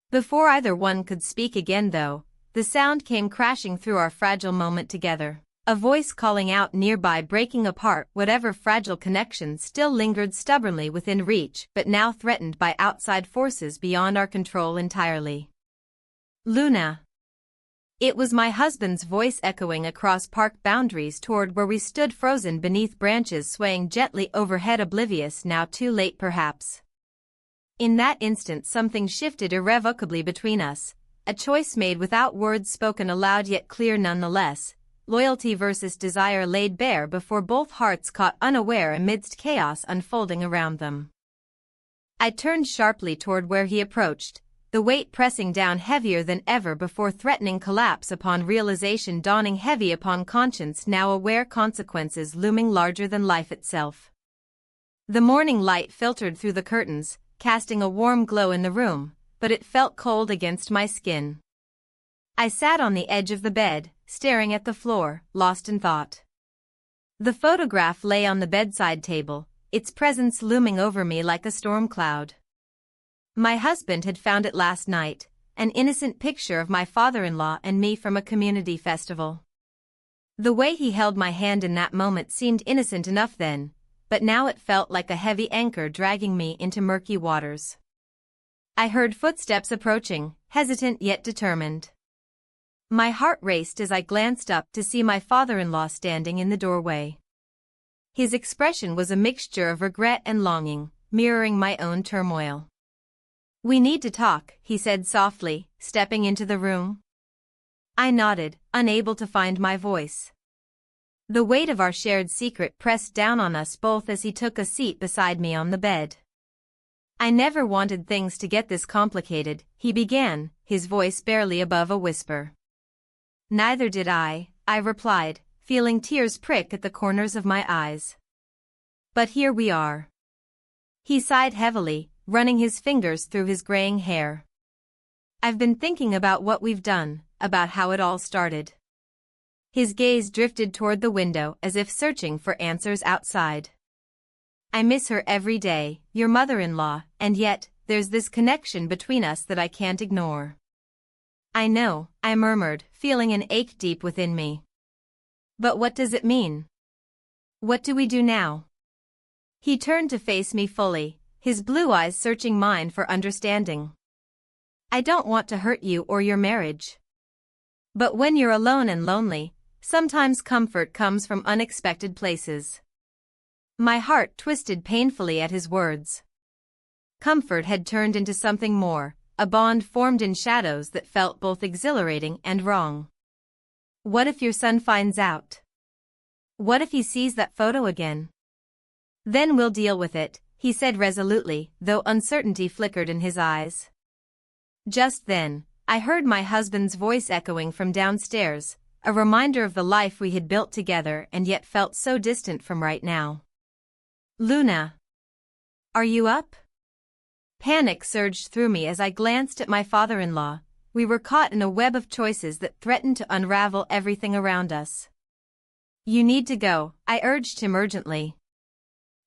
Before either one could speak again though, the sound came crashing through our fragile moment together. A voice calling out nearby, breaking apart whatever fragile connection still lingered stubbornly within reach but now threatened by outside forces beyond our control entirely. "Luna." It was my husband's voice echoing across park boundaries toward where we stood frozen beneath branches swaying gently overhead, oblivious now, too late perhaps. In that instant something shifted irrevocably between us. A choice made without words spoken aloud yet clear nonetheless. Loyalty versus desire laid bare before both hearts caught unaware amidst chaos unfolding around them. I turned sharply toward where he approached, the weight pressing down heavier than ever before, threatening collapse upon realization dawning heavy upon conscience now aware, consequences looming larger than life itself. The morning light filtered through the curtains, casting a warm glow in the room, but it felt cold against my skin. I sat on the edge of the bed, staring at the floor, lost in thought. The photograph lay on the bedside table, its presence looming over me like a storm cloud. My husband had found it last night, an innocent picture of my father-in-law and me from a community festival. The way he held my hand in that moment seemed innocent enough then, but now it felt like a heavy anchor dragging me into murky waters. I heard footsteps approaching, hesitant yet determined. My heart raced as I glanced up to see my father-in-law standing in the doorway. His expression was a mixture of regret and longing, mirroring my own turmoil. "We need to talk," he said softly, stepping into the room. I nodded, unable to find my voice. The weight of our shared secret pressed down on us both as he took a seat beside me on the bed. "I never wanted things to get this complicated," he began, his voice barely above a whisper. "Neither did I," I replied, feeling tears prick at the corners of my eyes. "But here we are." He sighed heavily, running his fingers through his graying hair. "I've been thinking about what we've done, about how it all started." His gaze drifted toward the window as if searching for answers outside. "I miss her every day, your mother-in-law, and yet, there's this connection between us that I can't ignore." "I know," I murmured, feeling an ache deep within me. "But what does it mean? What do we do now?" He turned to face me fully, his blue eyes searching mine for understanding. "I don't want to hurt you or your marriage. But when you're alone and lonely, sometimes comfort comes from unexpected places." My heart twisted painfully at his words. Comfort had turned into something more, a bond formed in shadows that felt both exhilarating and wrong. "What if your son finds out? What if he sees that photo again? Then we'll deal with it," he said resolutely, though uncertainty flickered in his eyes. Just then, I heard my husband's voice echoing from downstairs, a reminder of the life we had built together and yet felt so distant from right now. "Luna. Are you up?" Panic surged through me as I glanced at my father-in-law. We were caught in a web of choices that threatened to unravel everything around us. "You need to go," I urged him urgently.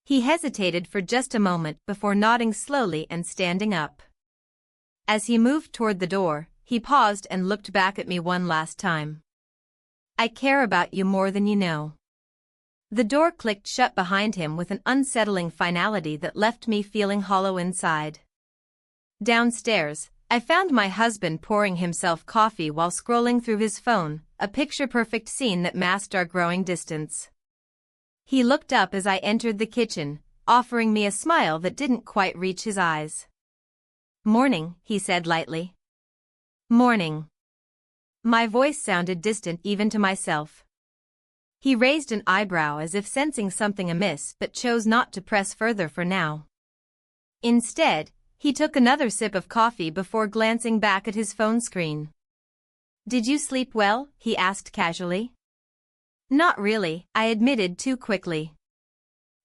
He hesitated for just a moment before nodding slowly and standing up. As he moved toward the door, he paused and looked back at me one last time. "I care about you more than you know." The door clicked shut behind him with an unsettling finality that left me feeling hollow inside. Downstairs, I found my husband pouring himself coffee while scrolling through his phone, a picture-perfect scene that masked our growing distance. He looked up as I entered the kitchen, offering me a smile that didn't quite reach his eyes. "Morning," he said lightly. "Morning." My voice sounded distant even to myself. He raised an eyebrow as if sensing something amiss but chose not to press further for now. Instead, he took another sip of coffee before glancing back at his phone screen. "Did you sleep well?" he asked casually. "Not really," I admitted too quickly.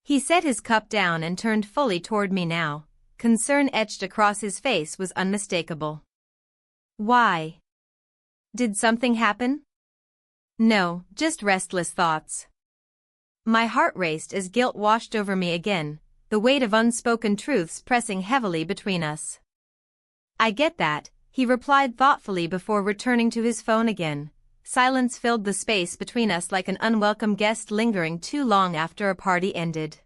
He set his cup down and turned fully toward me now. Concern etched across his face was unmistakable. "Why? Did something happen?" "No, just restless thoughts." My heart raced as guilt washed over me again, the weight of unspoken truths pressing heavily between us. "I get that," he replied thoughtfully before returning to his phone again. Silence filled the space between us like an unwelcome guest lingering too long after a party ended.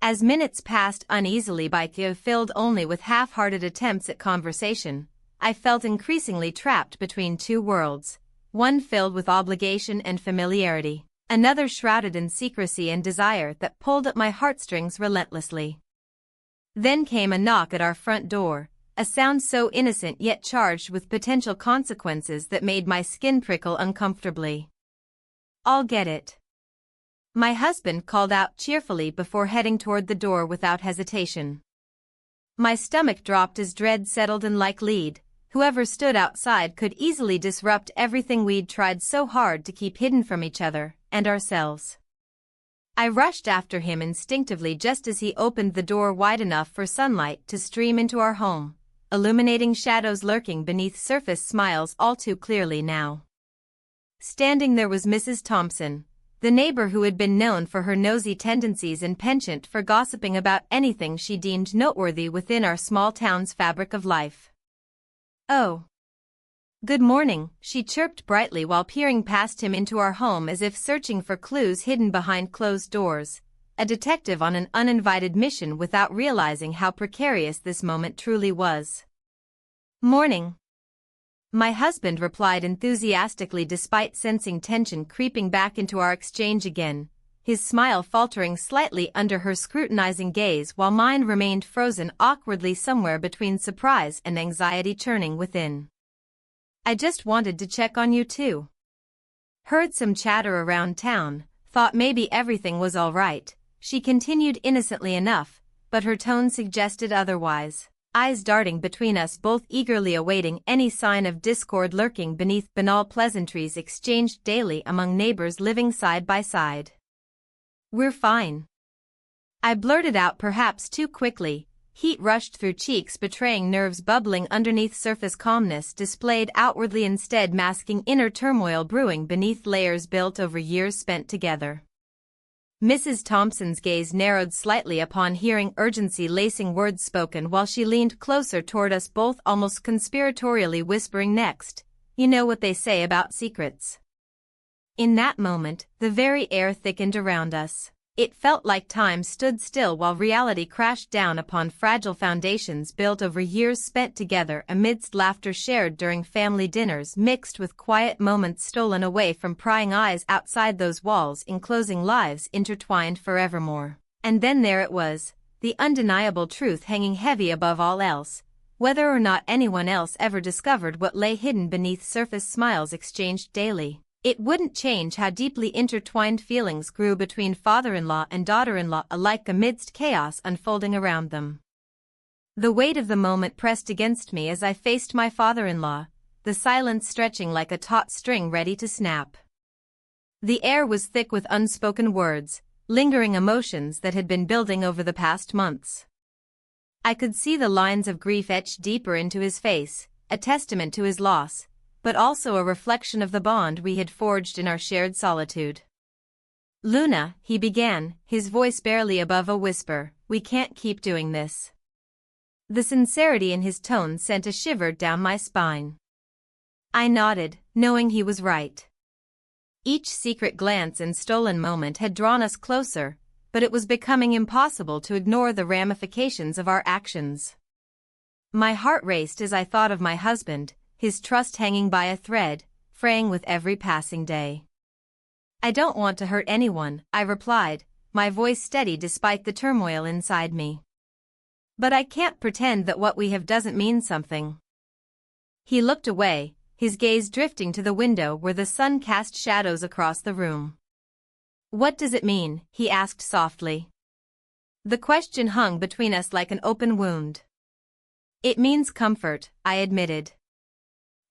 As minutes passed uneasily by, filled only with half-hearted attempts at conversation, I felt increasingly trapped between two worlds, one filled with obligation and familiarity, another shrouded in secrecy and desire that pulled at my heartstrings relentlessly. Then came a knock at our front door, a sound so innocent yet charged with potential consequences that made my skin prickle uncomfortably. "I'll get it," my husband called out cheerfully before heading toward the door without hesitation. My stomach dropped as dread settled in like lead. Whoever stood outside could easily disrupt everything we'd tried so hard to keep hidden from each other and ourselves. I rushed after him instinctively just as he opened the door wide enough for sunlight to stream into our home, illuminating shadows lurking beneath surface smiles all too clearly now. Standing there was Mrs. Thompson, the neighbor who had been known for her nosy tendencies and penchant for gossiping about anything she deemed noteworthy within our small town's fabric of life. "Oh. Good morning," she chirped brightly while peering past him into our home as if searching for clues hidden behind closed doors, a detective on an uninvited mission without realizing how precarious this moment truly was. "Morning," my husband replied enthusiastically despite sensing tension creeping back into our exchange again, his smile faltering slightly under her scrutinizing gaze while mine remained frozen awkwardly somewhere between surprise and anxiety churning within. "I just wanted to check on you too. Heard some chatter around town, thought maybe everything was all right," she continued innocently enough, but her tone suggested otherwise, eyes darting between us both eagerly awaiting any sign of discord lurking beneath banal pleasantries exchanged daily among neighbors living side by side. "We're fine," I blurted out perhaps too quickly. Heat rushed through cheeks betraying nerves bubbling underneath surface calmness displayed outwardly instead masking inner turmoil brewing beneath layers built over years spent together. Mrs. Thompson's gaze narrowed slightly upon hearing urgency lacing words spoken while she leaned closer toward us both almost conspiratorially whispering next, "You know what they say about secrets." In that moment, the very air thickened around us. It felt like time stood still while reality crashed down upon fragile foundations built over years spent together amidst laughter shared during family dinners mixed with quiet moments stolen away from prying eyes outside those walls enclosing lives intertwined forevermore. And then there it was, the undeniable truth hanging heavy above all else, whether or not anyone else ever discovered what lay hidden beneath surface smiles exchanged daily. It wouldn't change how deeply intertwined feelings grew between father-in-law and daughter-in-law alike amidst chaos unfolding around them. The weight of the moment pressed against me as I faced my father-in-law, the silence stretching like a taut string ready to snap. The air was thick with unspoken words, lingering emotions that had been building over the past months. I could see the lines of grief etched deeper into his face, a testament to his loss, but also a reflection of the bond we had forged in our shared solitude. "Luna," he began, his voice barely above a whisper, "we can't keep doing this." The sincerity in his tone sent a shiver down my spine. I nodded, knowing he was right. Each secret glance and stolen moment had drawn us closer, but it was becoming impossible to ignore the ramifications of our actions. My heart raced as I thought of my husband, his trust hanging by a thread, fraying with every passing day. "I don't want to hurt anyone," I replied, my voice steady despite the turmoil inside me. "But I can't pretend that what we have doesn't mean something." He looked away, his gaze drifting to the window where the sun cast shadows across the room. "What does it mean?" he asked softly. The question hung between us like an open wound. "It means comfort," I admitted.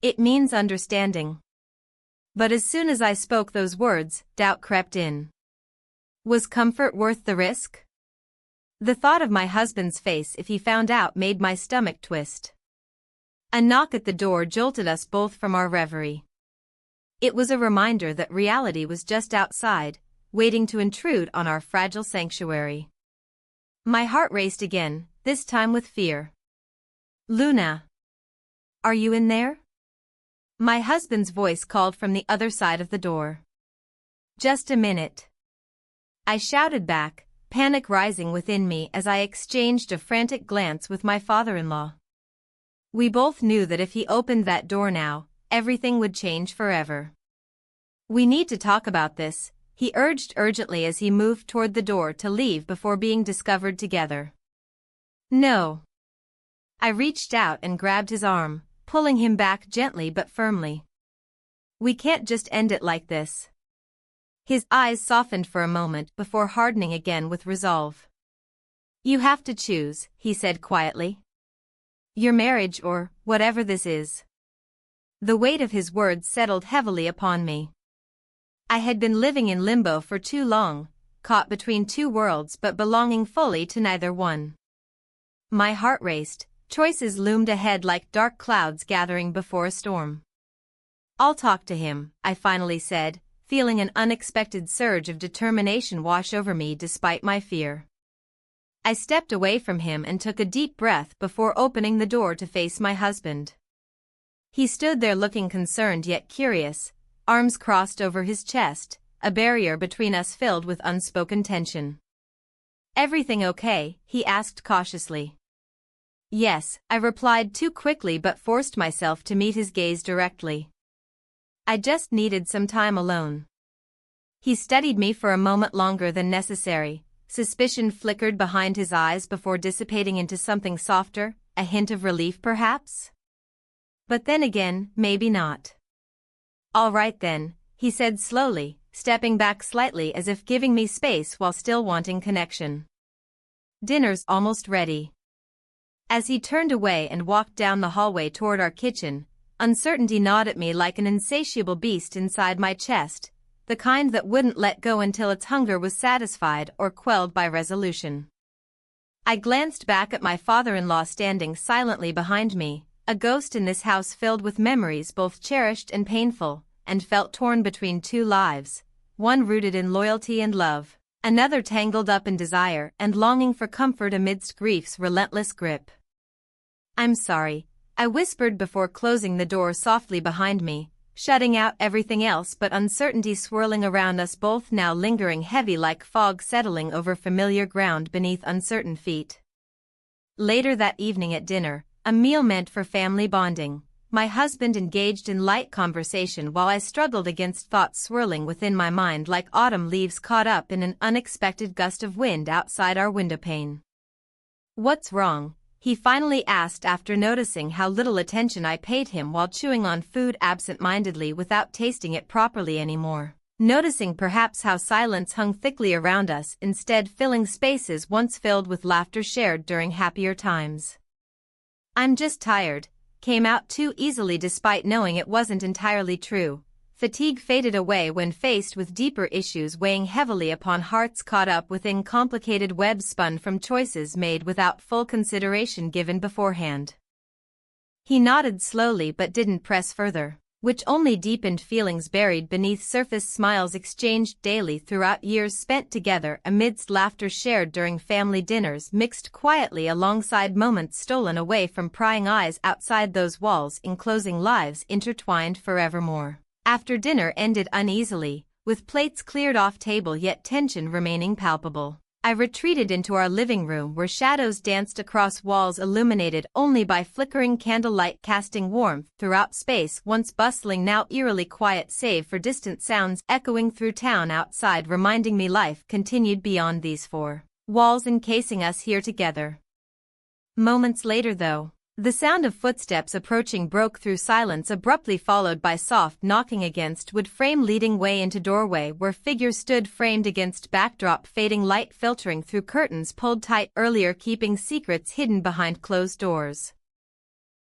"It means understanding." But as soon as I spoke those words, doubt crept in. Was comfort worth the risk? The thought of my husband's face if he found out made my stomach twist. A knock at the door jolted us both from our reverie. It was a reminder that reality was just outside, waiting to intrude on our fragile sanctuary. My heart raced again, this time with fear. "Luna, are you in there?" My husband's voice called from the other side of the door. "Just a minute," I shouted back, panic rising within me as I exchanged a frantic glance with my father-in-law. We both knew that if he opened that door now, everything would change forever. "We need to talk about this," he urged urgently as he moved toward the door to leave before being discovered together. "No." I reached out and grabbed his arm, pulling him back gently but firmly. "We can't just end it like this." His eyes softened for a moment before hardening again with resolve. "You have to choose," he said quietly. "Your marriage or whatever this is." The weight of his words settled heavily upon me. I had been living in limbo for too long, caught between two worlds but belonging fully to neither one. My heart raced, choices loomed ahead like dark clouds gathering before a storm. "I'll talk to him," I finally said, feeling an unexpected surge of determination wash over me despite my fear. I stepped away from him and took a deep breath before opening the door to face my husband. He stood there looking concerned yet curious, arms crossed over his chest, a barrier between us filled with unspoken tension. "Everything okay?" he asked cautiously. "Yes," I replied too quickly but forced myself to meet his gaze directly. "I just needed some time alone." He studied me for a moment longer than necessary. Suspicion flickered behind his eyes before dissipating into something softer, a hint of relief perhaps? But then again, maybe not. "All right then," he said slowly, stepping back slightly as if giving me space while still wanting connection. "Dinner's almost ready." As he turned away and walked down the hallway toward our kitchen, uncertainty gnawed at me like an insatiable beast inside my chest, the kind that wouldn't let go until its hunger was satisfied or quelled by resolution. I glanced back at my father-in-law standing silently behind me, a ghost in this house filled with memories both cherished and painful, and felt torn between two lives, one rooted in loyalty and love, another tangled up in desire and longing for comfort amidst grief's relentless grip. "I'm sorry," I whispered before closing the door softly behind me, shutting out everything else but uncertainty swirling around us both now lingering heavy like fog settling over familiar ground beneath uncertain feet. Later that evening at dinner, a meal meant for family bonding, my husband engaged in light conversation while I struggled against thoughts swirling within my mind like autumn leaves caught up in an unexpected gust of wind outside our windowpane. "What's wrong?" he finally asked after noticing how little attention I paid him while chewing on food absent-mindedly without tasting it properly anymore. Noticing perhaps how silence hung thickly around us, instead filling spaces once filled with laughter shared during happier times. "I'm just tired," came out too easily despite knowing it wasn't entirely true. Fatigue faded away when faced with deeper issues weighing heavily upon hearts caught up within complicated webs spun from choices made without full consideration given beforehand. He nodded slowly but didn't press further, which only deepened feelings buried beneath surface smiles exchanged daily throughout years spent together amidst laughter shared during family dinners mixed quietly alongside moments stolen away from prying eyes outside those walls enclosing lives intertwined forevermore. After dinner ended uneasily, with plates cleared off table yet tension remaining palpable, I retreated into our living room where shadows danced across walls illuminated only by flickering candlelight casting warmth throughout space once bustling now eerily quiet save for distant sounds echoing through town outside reminding me life continued beyond these four walls encasing us here together. Moments later though, the sound of footsteps approaching broke through silence abruptly followed by soft knocking against wood frame leading way into doorway where figures stood framed against backdrop fading light filtering through curtains pulled tight earlier keeping secrets hidden behind closed doors.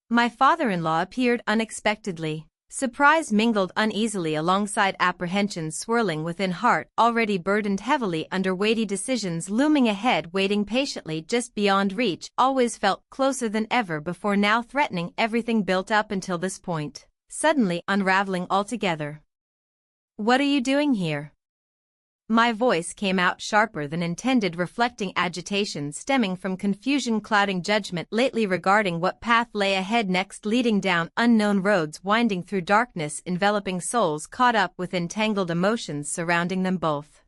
My father-in-law appeared unexpectedly. Surprise mingled uneasily alongside apprehension swirling within heart already burdened heavily under weighty decisions looming ahead waiting patiently just beyond reach always felt closer than ever before now threatening everything built up until this point, suddenly unraveling altogether. "What are you doing here?" My voice came out sharper than intended reflecting agitation stemming from confusion clouding judgment lately regarding what path lay ahead next leading down unknown roads winding through darkness enveloping souls caught up with entangled emotions surrounding them both.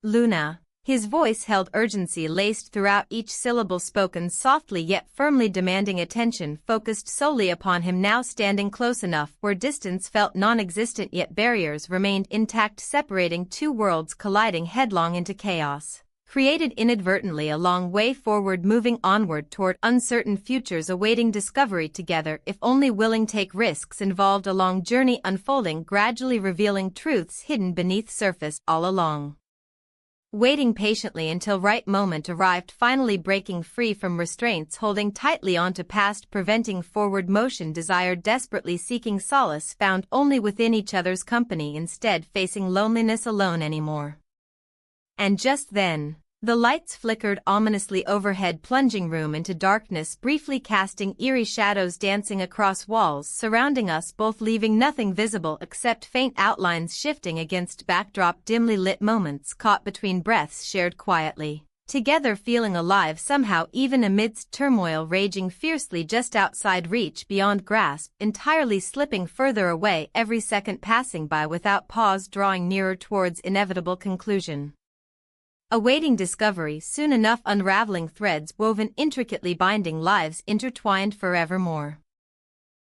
"Luna." His voice held urgency laced throughout each syllable spoken softly yet firmly demanding attention focused solely upon him now standing close enough where distance felt non-existent yet barriers remained intact separating two worlds colliding headlong into chaos, created inadvertently a long way forward moving onward toward uncertain futures awaiting discovery together if only willing take risks involved a long journey unfolding gradually revealing truths hidden beneath surface all along. Waiting patiently until right moment arrived finally breaking free from restraints holding tightly onto past preventing forward motion desired desperately seeking solace found only within each other's company instead facing loneliness alone anymore. And just then, the lights flickered ominously overhead plunging room into darkness briefly casting eerie shadows dancing across walls surrounding us both leaving nothing visible except faint outlines shifting against backdrop dimly lit moments caught between breaths shared quietly, together feeling alive somehow even amidst turmoil raging fiercely just outside reach beyond grasp entirely slipping further away every second passing by without pause drawing nearer towards inevitable conclusion. Awaiting discovery soon enough unraveling threads woven intricately binding lives intertwined forevermore.